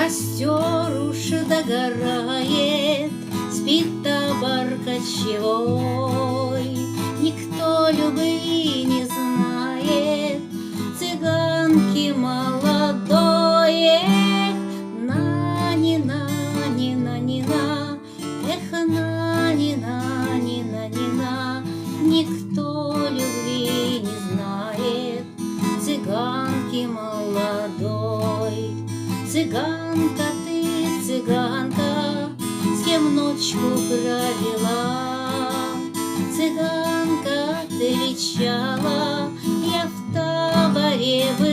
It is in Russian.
Костер уж догорает, спит табор кочевой. Никто любви не знает, цыганки молодой. Эх, на-ни-на, ни-на-ни-на, эх, на-ни-на, ни-на-ни-на. Никто любви не знает, цыганки молодой. Цыганка ты, цыганка, с кем ночку провела? Цыганка, ты вещала, я в таборе была.